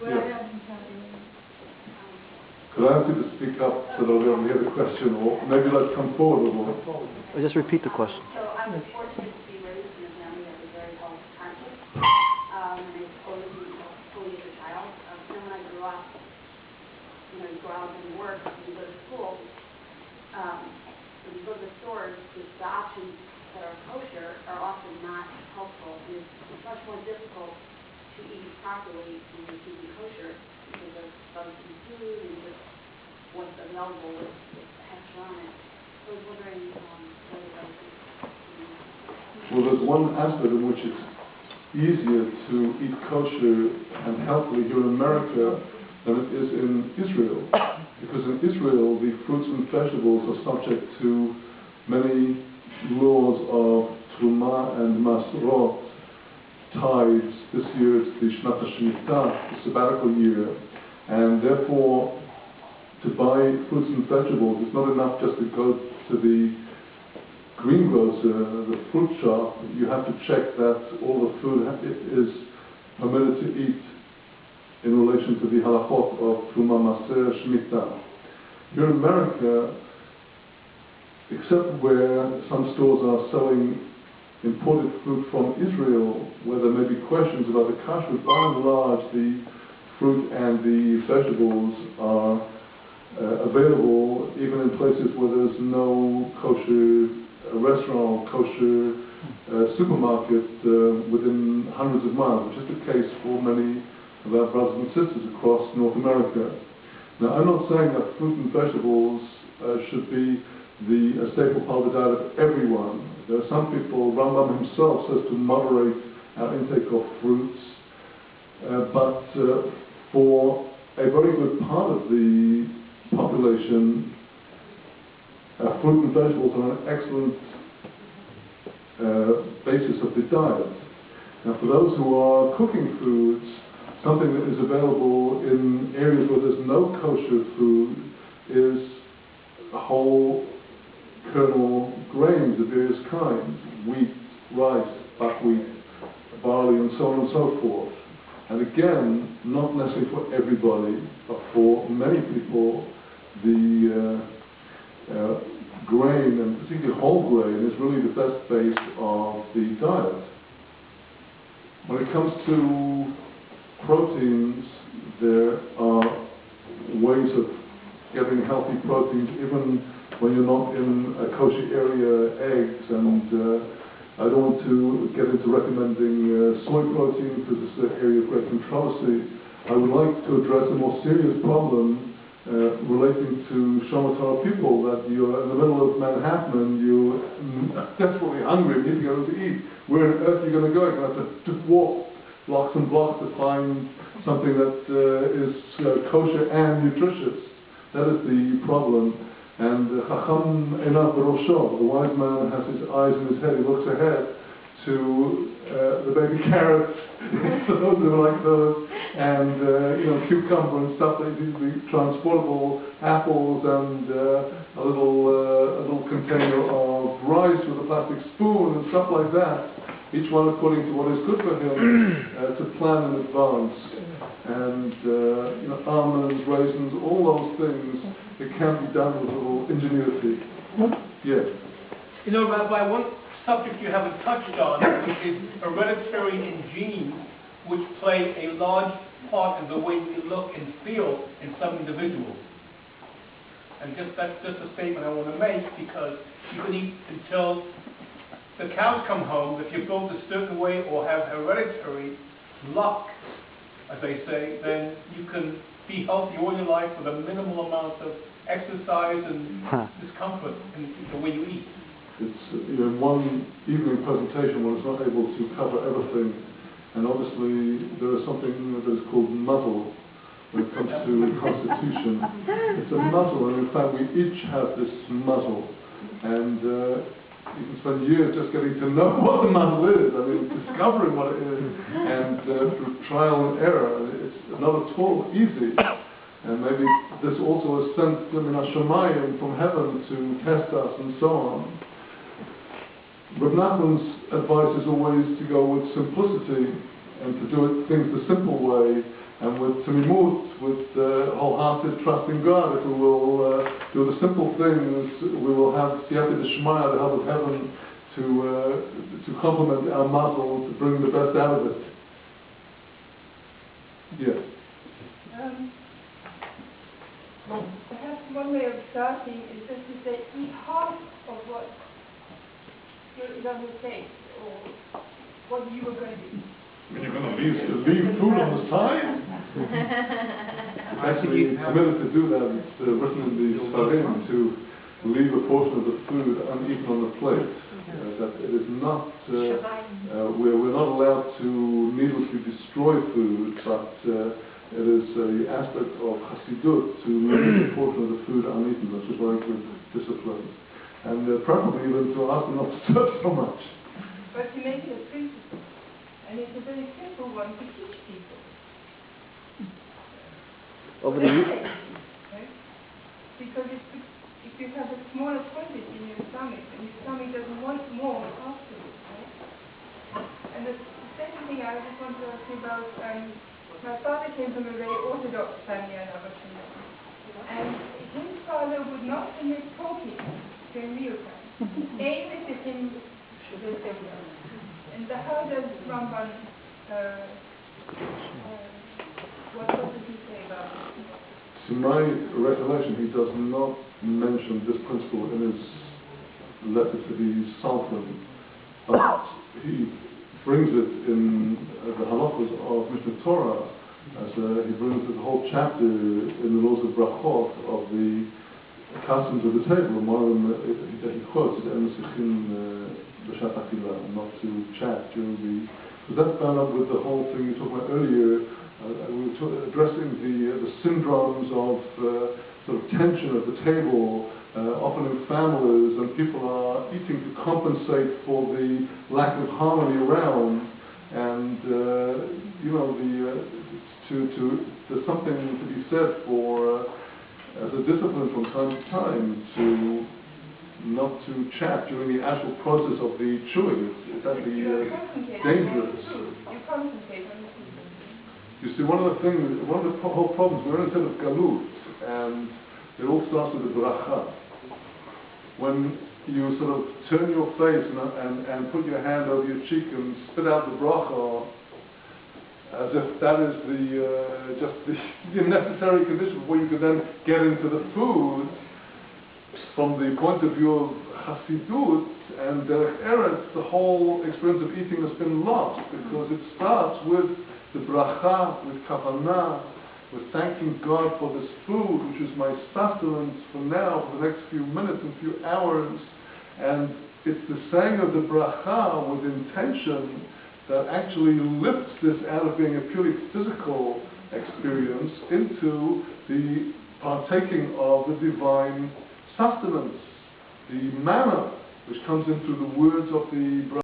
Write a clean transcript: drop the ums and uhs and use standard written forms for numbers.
Yes. Could I ask you to speak up so that I'll be able to hear the question, or maybe let's come forward a little? Or just repeat the question. So I was fortunate to be raised in a family that was very health conscious, and I always eat fully as a child. Then when I grew up, you go out and work, and you go to school, when you go to the stores, the options that are kosher are often not helpful. It's much more difficult to eat properly when you're eating kosher because of bugs in food and just what's available with extra on it. So I was wondering whether that was... Well, there's one aspect in which it's easier to eat kosher and healthily here in America than it is in Israel. Because in Israel, the fruits and vegetables are subject to many laws of Truma and Masrot, tithes. This year it's the Shnat HaShemitah, the sabbatical year, and therefore to buy fruits and vegetables, it's not enough just to go to the greengrocer, the fruit shop. You have to check that all the food is permitted to eat in relation to the halachot of Truma, Maser, Shemitah. Here in America, except where some stores are selling imported fruit from Israel, where there may be questions about the kashrut, by and large the fruit and the vegetables are available even in places where there's no kosher restaurant, kosher supermarket within hundreds of miles, which is the case for many of our brothers and sisters across North America. Now, I'm not saying that fruit and vegetables should be a staple part of the diet of everyone. There are some people, Rambom himself says to moderate our intake of fruits, but for a very good part of the population, fruit and vegetables are an excellent basis of the diet. Now, for those who are cooking foods, something that is available in areas where there's no kosher food is whole kernel grains of various kinds, wheat, rice, buckwheat, barley, and so on and so forth. And again, not necessarily for everybody, but for many people, the grain, and particularly whole grain, is really the best base of the diet. When it comes to proteins, there are ways of getting healthy proteins, even when you're not in a kosher area, eggs, and I don't want to get into recommending soy protein because it's an area of great controversy. I would like to address a more serious problem relating to Shomatara people, that you're in the middle of Manhattan and you're desperately hungry and need to go to eat. Where on earth are you going to go? You're going to have to walk blocks and blocks to find something that is kosher and nutritious. That is the problem. And Chacham Einav B'Rosho, the wise man has his eyes in his head, he looks ahead to the baby carrots, those are like those, and cucumber and stuff, that these be transportable apples, and a little container of rice with a plastic spoon and stuff like that. Each one according to what is good for him, to plan in advance. And almonds, raisins, all those things, it can be done with a little ingenuity. Yes. Rabbi, one subject you haven't touched on, which is hereditary and genes, which play a large part in the way we look and feel in some individuals. And that's just a statement I want to make, because you can eat until the cows come home. If you're built a certain way or have hereditary luck, as they say, then you can be healthy all your life with a minimal amount of exercise and discomfort in the way you eat. It's one evening presentation one is not able to cover everything, and obviously there is something that is called muzzle when it comes to constitution. It's a muzzle, and in fact we each have this muzzle, and you can spend years just getting to know what the muzzle is, discovering what it is, and through trial and error. It's not at all easy. And maybe this also is sent from heaven to test us and so on. Reb Nachman's advice is always to go with simplicity and to do things the simple way, and with Tamimut, with wholehearted trust in God. If we will do the simple things, we will have Siyata Deshmaya, the help of heaven, to complement our mazel, to bring the best out of it. Yes. Perhaps one way of starting is just to say, eat half of what your Islamic says, or what you were going to do. When you're going to leave food on the side? It's actually committed to do that. It's written in the Sfarim to leave a portion of the food uneaten on the plate. That it is not, we're not allowed to needlessly destroy food, but it is an aspect of Hasidut to leave a portion of the food uneaten, which is very good discipline. And preferably even to ask them not to serve so much. But to make it a principle. And it's a very simple one to teach people. Over the years. Right? Because if you have a smaller quantity in your stomach, and your stomach doesn't want more afterwards, right? And the second thing I just want to ask you about, my father came from a very orthodox family in Abashan. And his father would not permit talking during mealtime. Even if it's in the table. And how does Rambom, what does he say about it? To my recollection, he does not mention this principle in his letter to the Sultan, but he brings it in the halachos of Mishnah Torah, as he brings it the whole chapter in the laws of brachot of the customs of the table. One of them he quotes is not to chat during the. So that's bound up with the whole thing you talked about earlier. We were addressing the syndromes of sort of tension at the table, often in families, and people are eating to compensate for the lack of harmony around. And there's something to be said for as a discipline from time to time to not to chat during the actual process of the chewing. It's actually dangerous. You concentrate on the food. You see, one of the whole problems, we're in a state of galut, and it all starts with the bracha. When you sort of turn your face and put your hand over your cheek and spit out the bracha, as if that is just the necessary condition before you can then get into the food, from the point of view of Hasidut and Derech Eretz, the whole experience of eating has been lost, because it starts with the bracha, with kavanah, with thanking God for this food, which is my sustenance for now, for the next few minutes and few hours. And it's the saying of the bracha with intention that actually lifts this out of being a purely physical experience into the partaking of the divine sustenance, the manna which comes in through the words of the bracha.